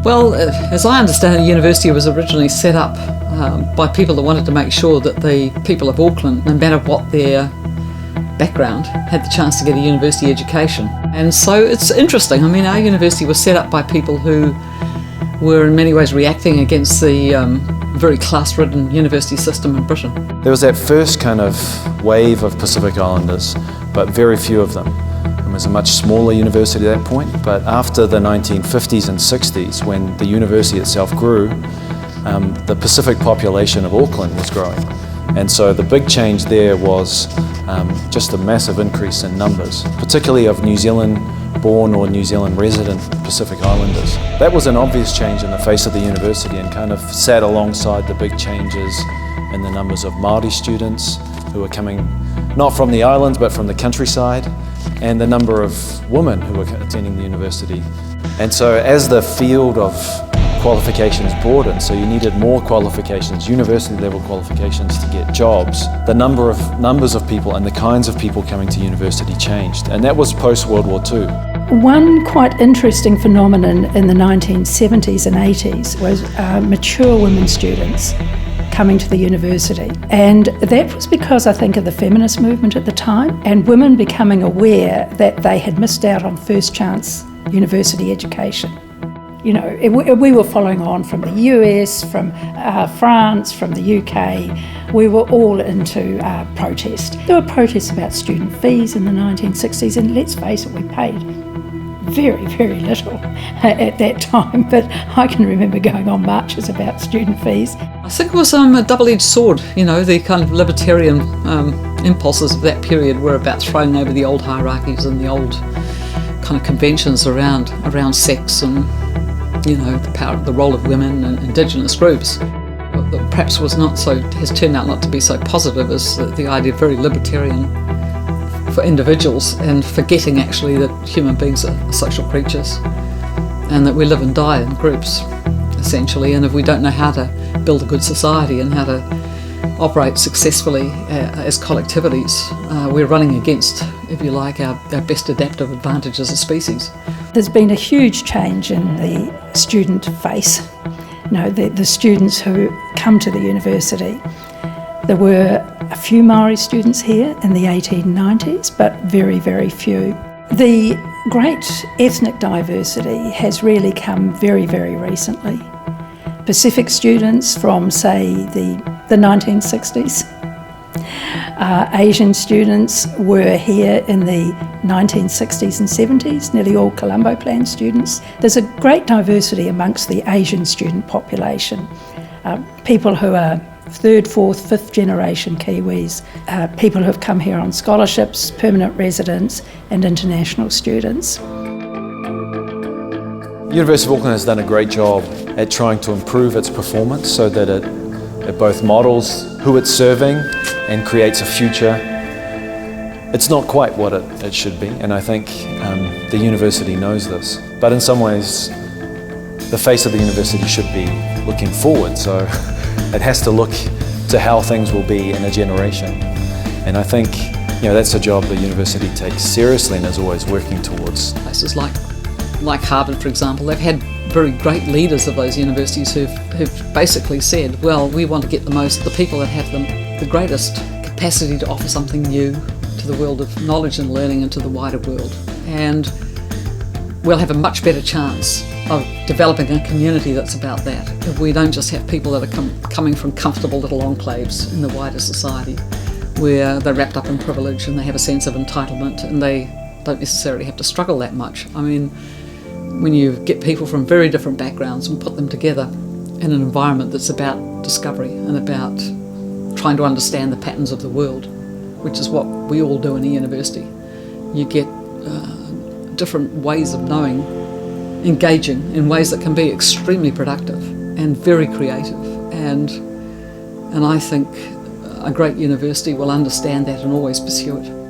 Well, as I understand it, the university was originally set up by people that wanted to make sure that the people of Auckland, no matter what their background, had the chance to get a university education. And so it's interesting. I mean, our university was set up by people who were in many ways reacting against the very class-ridden university system in Britain. There was that first kind of wave of Pacific Islanders, but very few of them. It was a much smaller university at that point, but after the 1950s and 60s, when the university itself grew, the Pacific population of Auckland was growing. And so the big change there was just a massive increase in numbers, particularly of New Zealand-born or New Zealand resident Pacific Islanders. That was an obvious change in the face of the university and kind of sat alongside the big changes in the numbers of Māori students who were coming not from the islands but from the countryside, and the number of women who were attending the university. And so as the field of qualifications broadened, so you needed more qualifications, university level qualifications to get jobs, the numbers of people and the kinds of people coming to university changed. And that was post-World War II. One quite interesting phenomenon in the 1970s and 80s was mature women students coming to the university. And that was because, I think, of the feminist movement at the time and women becoming aware that they had missed out on first chance university education. You know, we were following on from the US, from France, from the UK. We were all into protest. There were protests about student fees in the 1960s, and let's face it, we paid very, very little at that time, but I can remember going on marches about student fees. I think it was a double-edged sword. You know, the kind of libertarian impulses of that period were about throwing over the old hierarchies and the old kind of conventions around sex and, you know, the power, the role of women and Indigenous groups. That perhaps has turned out not to be so positive as the idea of very libertarian for individuals, and forgetting actually that human beings are social creatures and that we live and die in groups, essentially. And if we don't know how to build a good society and how to operate successfully as collectivities, we're running against, if you like, our best adaptive advantage as a species. There's been a huge change in the student face. You know, the students who come to the university. There were a few Māori students here in the 1890s, but very, very few. The great ethnic diversity has really come very, very recently. Pacific students from, say, the 1960s. Asian students were here in the 1960s and 70s, nearly all Colombo Plan students. There's a great diversity amongst the Asian student population. People who are third, fourth, fifth generation Kiwis, people who have come here on scholarships, permanent residents and international students. University of Auckland has done a great job at trying to improve its performance so that it both models who it's serving and creates a future. It's not quite what it should be, and I think the university knows this. But in some ways, the face of the university should be looking forward, so it has to look to how things will be in a generation. And I think, you know, that's a job the university takes seriously and is always working towards. Places like Harvard, for example, they've had very great leaders of those universities who've basically said, well, we want to get the people that have the greatest capacity to offer something new to the world of knowledge and learning and to the wider world. And we'll have a much better chance of developing a community that's about that if we don't just have people that are coming from comfortable little enclaves in the wider society where they're wrapped up in privilege and they have a sense of entitlement and they don't necessarily have to struggle that much. I mean, when you get people from very different backgrounds and put them together in an environment that's about discovery and about trying to understand the patterns of the world, which is what we all do in a university, you get different ways of knowing, engaging in ways that can be extremely productive and very creative. And I think a great university will understand that and always pursue it.